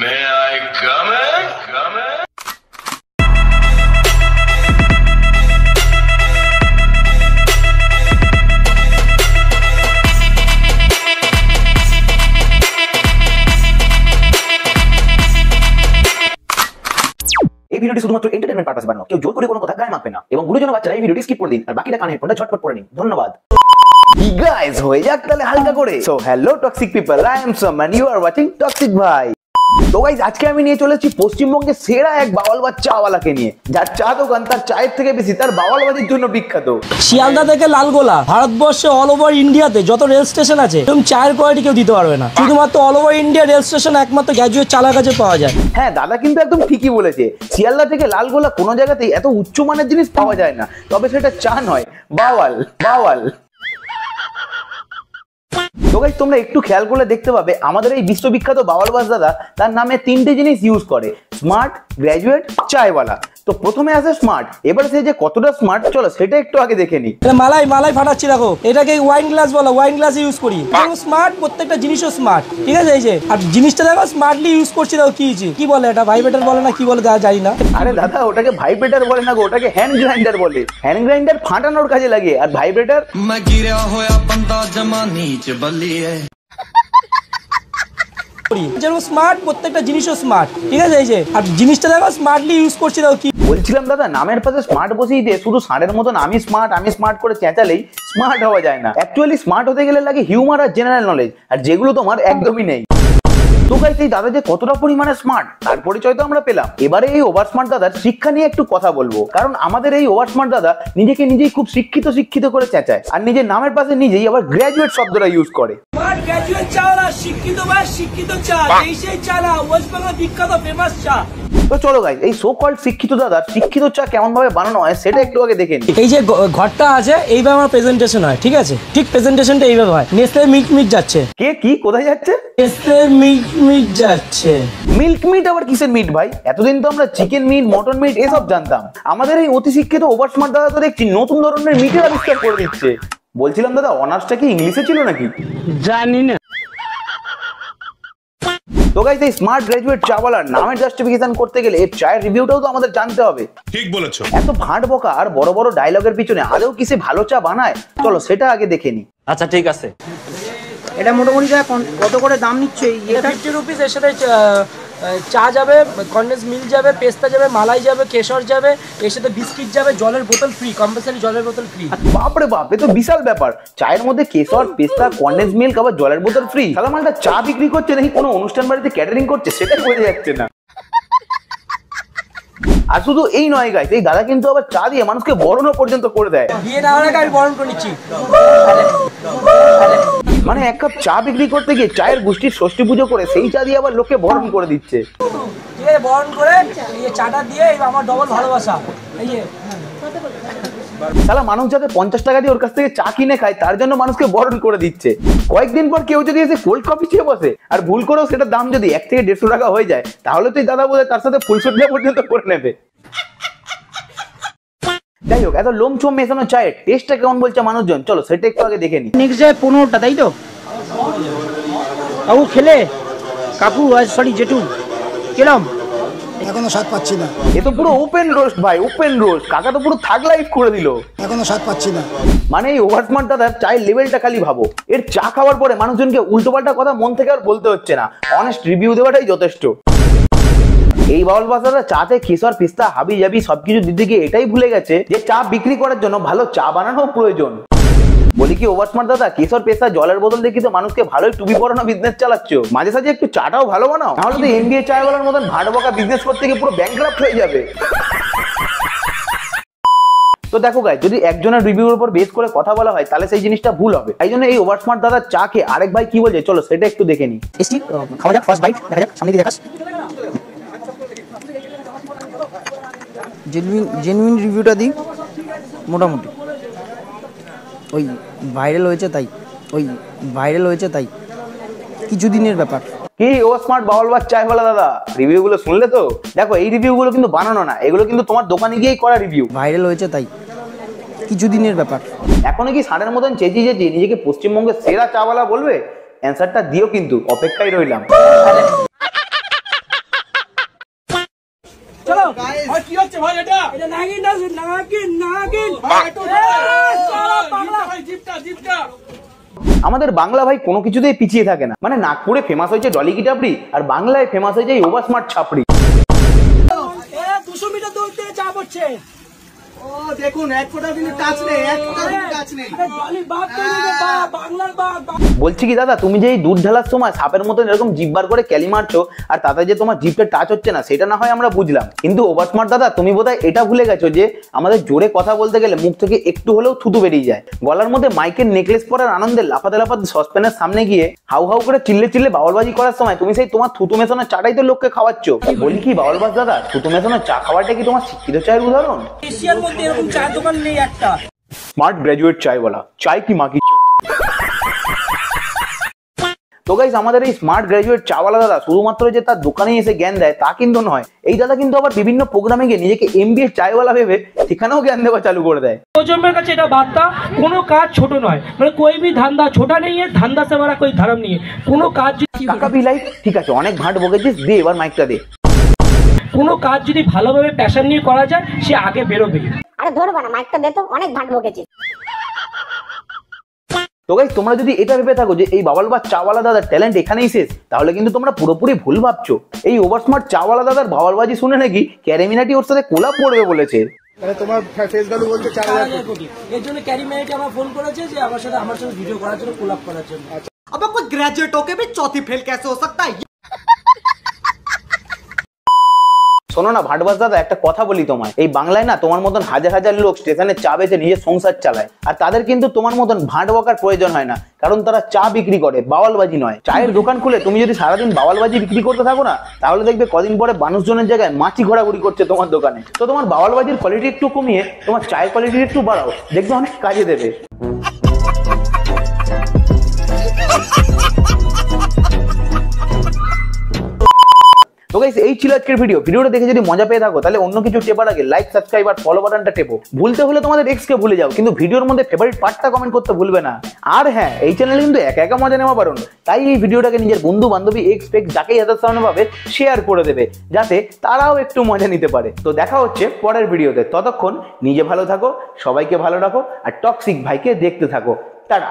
May I come in? Come in? এই ভিডিওটি শুধুমাত্র এন্টারটেইনমেন্ট পারপাসে বানানো, কেউ জোর করে কোনো কথা গায়ে মাখবে না এবং গুরুজন বাচ্চারা এই ভিডিওটি স্কিপ করে দিন আর বাকিটা কানে হেডফোনটা ঝটপট পরে নিন। ধন্যবাদ। গাইস হয়ে যাক তাহলে হালকা করে। So hello toxic people, I am সামান, ইউ আর ওয়াচিং টক্সিক ভাই। তো গাইস আজকে আমি নিয়ে চলেছি পশ্চিমবঙ্গের সেরা এক বাওয়ালবাজ চাওয়ালাকে নিয়ে, যার চা দোকান তার চায়ের থেকে বেশি তার বাওয়ালবাজির জন্য বিখ্যাত। শিয়ালদা থেকে লালগোলা ভারতবর্ষে অল ওভার ইন্ডিয়াতে যত রেল স্টেশন আছে এরকম চায়ের কোয়ালিটি কেউ দিতে পারবে না। শুধুমাত্র all over India rail station একমাত্র গ্র্যাজুয়েট চালার কাছে পাওয়া যায়। হ্যাঁ দাদা কিন্তু একদম ঠিকই বলেছে, শিয়ালদা থেকে লালগোলা কোনো জায়গাতেই এত উচ্চমানের জিনিস পাওয়া যায় না, তবে সেটা চা নয়, বাওয়াল বাওয়াল। তো গাইস তোমরা একটু খেয়াল করলে দেখতে পাবে আমাদের এই বিশ্ববিখ্যাত বাওয়ালবাজ দাদা তার নামে তিনটে জিনিস ইউজ করে, স্মার্ট, গ্র্যাজুয়েট, চায়ওয়ালা। তো প্রথমে আসে স্মার্ট, এবার সে যে কতটা স্মার্ট চলো সেটা একটু আগে দেখে নি। মালাই মালাই ফাটাচ্ছি দেখো, এটাকে ওয়াইন গ্লাস বলো, ওয়াইন গ্লাস ইউজ করি। স্মার্ট, প্রত্যেকটা জিনিসও স্মার্ট, ঠিক আছে? এই যে আর জিনিসটা দেখো স্মার্টলি ইউজ করছি দেখো। কি বলে এটা, ভাইব্রেটর বলে না কি বলে জানি না। আরে দাদা ওটাকে ভাইব্রেটর বলে না গো, ওটাকে হ্যান্ড গ্রাইন্ডার বলে। হ্যান্ড গ্রাইন্ডার ফাটানোর কাজে লাগে, আর ভাইব্রেটর স্মার্ট, প্রত্যেকটা জিনিসও স্মার্ট, ঠিক আছে? এই যে আর জিনিসটা দেখো স্মার্টলি ইউজ করছি দেখো। কি বলছিলাম দাদা, নামের পাশে স্মার্ট বসিয়ে দিয়ে শুধু ষাঁড়ের মতন আমি স্মার্ট করে চেঁচালেই স্মার্ট হওয়া যায় না। অ্যাকচুয়ালি স্মার্ট হতে গেলে লাগে হিউমার আর জেনারেল নলেজ, আর যেগুলো তোমার একদমই নেই। তো গাইস এই দাদা যে কতটা পরিমাণে স্মার্ট তার পরিচয় তো আমরা পেলাম। এবারে এই ওভার স্মার্ট দাদার শিক্ষা নিয়ে একটু কথা বলবো, কারণ আমাদের এই ওভার স্মার্ট দাদা নিজেকে নিজেই খুব শিক্ষিত করে চেঁচায়, আর নিজের নামের পাশে নিজেই আবার গ্র্যাজুয়েট শব্দটা ইউজ করে। গ্র্যাজুয়েট চাওয়ালা, শিক্ষিত চা, এই সেই চা না, ওয়েস্ট বেঙ্গল বিখ্যাত ফেমাস চা। তো চলো গাইস এই সো কল্ড শিক্ষিত দাদার শিক্ষিত চা কেমন ভাবে বানানো হয় সেটা একটু আগে দেখে নিই। এই যে ঘরটা আছে এইভাবে আমার প্রেজেন্টেশন হয়, ঠিক আছে? ঠিক প্রেজেন্টেশনটা এইভাবে হয়। নেসলে মিল্ক যাচ্ছে। কে কি কোথায় যাচ্ছে? নেসলে মিল্ক যাচ্ছে। মিল্ক মিট আবার কিসের মিট ভাই? এতদিন তো আমরা চিকেন মিট, মটন মিট এসব জানতাম। আমাদের এই অতি শিক্ষিত ওভার স্মার্ট দাদা তো দেখছি নতুন ধরনের মিটের আবিষ্কার করে দিচ্ছে। বলছিলাম দাদা অনার্সটা কি ইংলিশে ছিল নাকি? জানি না। তো গাইস এই স্মার্ট গ্র্যাজুয়েট চাওয়ালার নামের জাস্টিফিকেশন করতে গেলে এর চায়ের রিভিউটাও তো আমাদের জানতে হবে। ঠিক বলেছো। এত ফাঁট বকা আর বড় বড় ডায়লগের পিছনে আদৌ কি সে ভালো চা বানায় চলো সেটা আগে দেখে নি। আচ্ছা ঠিক আছে। এটা মোটামুটি কত করে দাম নিচ্ছে? এটা 50 রুপিস। এর সাথে চা যাবে, কন্ডেন্স মিল্ক যাবে, পেস্তা যাবে, মালাই যাবে, কেশর যাবে, এর সাথে বিস্কিট যাবে, জলের বোতল ফ্রি, কম্পালসারি জলের বোতল ফ্রি। বাপরে বাপ, এ তো বিশাল ব্যাপার। চায়ের মধ্যে কেশর, পেস্তা, কন্ডেন্স মিল্ক আবার জলের বোতল ফ্রি। সালা মালটা চা বিক্রি করছে নাকি কোনো অনুষ্ঠান বাড়িতে ক্যাটারিং করছে সেটাই বোঝা যাচ্ছে না। আর শুধু এই নয় গাইস, এই দাদা কিন্তু আবার চা দিয়ে মানুষকে বরণও পর্যন্ত করে দেয়। বিয়ে না হলে আমি বরণ করে নিচ্ছি। মানে এক কাপ চা বিক্রি করতে গিয়ে চায়ের গোষ্ঠীর ষষ্ঠী পুজো করে সেই চা দিয়ে আবার লোককে বরণ করে দিচ্ছে। ঠিক আছে, বরণ করে এই চাটা দিয়ে আমার ডবল ভালোবাসা। এই যে সালা মানুষ যাতে 50 টাকা দিয়ে ওর কাছ থেকে চা কিনে খায় তার জন্য মানুষকে বরণ করে দিচ্ছে। কয়েকদিন পর কেউ যদি এসে কোল্ড কফি চেয়ে বসে আর ভুল করেও সেটার দাম যদি 1 থেকে 150 টাকা হয়ে যায় তাহলে তো এই দাদা বোধহয় তার সাথে ফুলসজ্জা পর্যন্ত করে নেবে। যাই হোক, এত লোমছোম মেশানো চায়ের টেস্টটা কেমন বলছে মানুষজন চলো সেটা একটু আগে দেখে নি। নেক্সট যায় 15টা, তাই তো? কাকু খেলে? কাকু সরি জেঠু কেলাম? এখনো স্বাদ পাচ্ছি না। এ তো পুরো ওপেন রোস্ট ভাই, ওপেন রোস্ট। কাকা তো পুরো থাগ লাইফ করে দিল। এখনো স্বাদ পাচ্ছি না। মানে এই ওভার স্মার্ট দাদার চায়ের লেভেলটা খালি ভাবো। এর চা খাওয়ার পরে মানুষজনকে উল্টোপাল্টা কথা মন থেকে আর বলতে হচ্ছে না, অনেস্ট রিভিউ দেওয়াটাই যথেষ্ট। এই বাউলবাজ দাদা চাতে কেশর, পিস্তা, হাবি জাবি সবকিছু দিতে গিয়ে এটাই ভুলে গেছে যে চা বিক্রি করার জন্য ভালো চা বানানো প্রয়োজন। বলি কি ওভার স্মার্ট দাদা, কেশর, পেস্তা, জলের বোতল দেখি তো মানুষকে ভালোই টুপি পরানো বিজনেস চালাচ্ছ। মাঝে সাঝে একটু চাটাও ভালো বানাও, তাহলে তো এমবিএ চায়ওয়ালার মতন ভাট বকা বিজনেস করতে গিয়ে পুরো ব্যাংকরাপ্ট হয়ে যাবে। তো দেখো গাইস, যদি একজনের রিভিউর উপর বেস করে কথা বলা হয় তাহলে সেই জিনিসটা ভুল হবে। তাই জন্য এই ওভার স্মার্ট দাদার চা খেয়ে আরেক ভাই কি বলছে চলো সেটা একটু দেখে নি। টেস্টি খাওয়া যাক, ফার্স্ট বাইট দেখা যাক, সামনে দিয়ে দেখাস। জেনুইন রিভিউটা দিই মোটামুটি। ওই ভাইরাল হয়েছে তাই কিছুদিনের ব্যাপার। কি ও স্মার্ট বাউলবাজ চায়ওয়ালা দাদা, রিভিউ গুলো শুনলে তো? দেখো এই রিভিউ গুলো কিন্তু বানানো না, এগুলো কিন্তু তোমার দোকানে গিয়েই করা রিভিউ। ভাইরাল হয়েছে তাই কিছুদিনের ব্যাপার। এখনো কি ষাঁড়ের মতন চেঁচিয়ে নিজেকে পশ্চিমবঙ্গের সেরা চাওয়ালা বলবে? অ্যান্সারটা দিও কিন্তু, অপেক্ষায় রইলাম। হচ্ছে ভাই এটা নাগিন আছে, নাগিন আমাদের বাংলা ভাই কোনো কিছুতেই পিছিয়ে থাকে না। মানে নাগপুরে ফেমাস হয়েছে ডলি কি টাপড়ি, আর বাংলায় ফেমাস হয়েছে এই ওভার স্মার্ট ছাপড়ি। 200 মিটার দৌড়তে চাপ হচ্ছে। ও দেখুন, এক ফোঁটা কিন্তু টাচ নেই, এক ফোঁটা কিন্তু টাচ নেই। বাংলার বাঘ। বলছি কি দাদা, তুমি যে এই দুধ ঢালার সময় সাপের মতন এরকম জিভবার করে ক্যালি মারছো, আর তাতে যে তোমার জিভটা টাচ হচ্ছে না সেটা না হয় আমরা বুঝলাম, কিন্তু ওভার স্মার্ট দাদা তুমি বোধহয় এটা ভুলে গেছো যে আমাদের জোরে কথা বলতে গেলে মুখ থেকে একটু হলেও থুতু বেরিয়ে যায়। গলার মধ্যে মাইকের নেকলেস পরার আনন্দে লাফাতে লাফাতে সসপ্যানের সামনে গিয়ে হাউ হাউ করে চিল্লে চিল্লে বাউলবাজি করার সময় তুমি সেই তোমার থুতু মেশানো চাটাই তো লোককে খাওয়াচ্ছ। বলি কি বাউলবাজ দাদা, থুতু মেশানো চা খাওয়াটা কি তোমার শিক্ষিত চায়ের উদাহরণ? এশিয়ার মধ্যে এরকম চায়ের দোকান নেই একটা। স্মার্ট গ্র্যাজুয়েট চায়ওয়ালা, চায় কি মাকি। তো গাইস, আমাদের এই স্মার্ট গ্র্যাজুয়েট চাওয়ালা দাদা শুধুমাত্র যে তার দোকানে এসে জ্ঞান দেয় তা কিন্তু নয়, এই দাদা কিন্তু আবার বিভিন্ন প্রোগ্রামে গিয়ে নিজেকে এমবিএ চায়ওয়ালা ভেবে সেখানেও জ্ঞান দেওয়া চালু করে দেয়। প্রজন্মের কাছে এটা বার্তা, কোনো কাজ ছোট নয়, মানে कोई भी धंधा छोटा नहीं है, धंधा से बड़ा कोई धर्म नहीं है। কোনো কাজ কাকা বিলাই, ঠিক আছে অনেক ঘাট বকেছিস, দে এবার মাইকটা দে। কোনো কাজ যদি ভালোভাবে প্যাশন নিয়ে করা যায় সে আগে বেরোবে। আরে ধরবা না, মাইকটা দে তো, অনেক ভাট বকেছিস। তো গাইস, তোমরা যদি এটা ভেবে থাকো যে এই বাবাল বা চাওয়ালা দাদার ট্যালেন্ট এখানেই শেষ, তাহলে কিন্তু তোমরা পুরোপুরি ভুল ভাবছো। এই ওভার স্মার্ট চাওয়ালা দাদার বাবালবাজি শুনে নাকি ক্যারিমিনাটি ওর সাথে কোলাপ করবে বলেছে। মানে তোমার ফেস ভ্যালু বলছে 4000 কোটি। এর জন্য ক্যারিমিনাটি আমার ফোন করেছে যে আমার সাথে ভিডিও করার জন্য, কোলাপ করার জন্য। अब कुछ ग्रेजुएट होके भी चौथी फेल कैसे हो सकता है? শোনো না ভাটবাস দাদা, একটা কথা বলি তোমায়, এই বাংলায় না তোমার মতন হাজার হাজার লোক স্টেশনে চা বেচে নিজের সংসার চালায়, আর তাদের কিন্তু তোমার মতন ভাট বকার প্রয়োজন হয় না, কারণ তারা চা বিক্রি করে, বাওয়ালবাজি নয়। চায়ের দোকান খুলে তুমি যদি সারাদিন বাওয়ালবাজি বিক্রি করতে থাকো না, তাহলে দেখবে কদিন পরে মানুষজনের জায়গায় মাছি ঘোরাঘুরি করছে তোমার দোকানে। তো তোমার বাওয়ালবাজির কোয়ালিটি একটু কমিয়ে তোমার চায়ের কোয়ালিটি একটু বাড়াও, দেখবে অনেক কাজে দেবে। তো গাইস, এই ছিল আজকের ভিডিওটা দেখে যদি মজা পেয়ে থাকো তাহলে অন্য কিছু টেপার আগে লাইক, সাবস্ক্রাইব আর ফলো বাটনটা টেপো। ভুলতে হলে তোমাদের এক্স কে ভুলে যাও, কিন্তু ভিডিওর মধ্যে ফেভারিট পার্টটা কমেন্ট করতে ভুলবে না। আর হ্যাঁ, এই চ্যানেলে কিন্তু একা একা মজা নেওয়া পারো, তাই এই ভিডিওটাকে নিজের বন্ধু বান্ধবী এক্স ফেক্স যাকেই হাতের সামনে পাবে শেয়ার করে দেবে, যাতে তারাও একটু মজা নিতে পারে। তো দেখা হচ্ছে পরের ভিডিওতে, ততক্ষণ নিজে ভালো থাকো, সবাইকে ভালো রাখো, আর টক্সিক ভাইকে দেখতে থাকো। টাটা।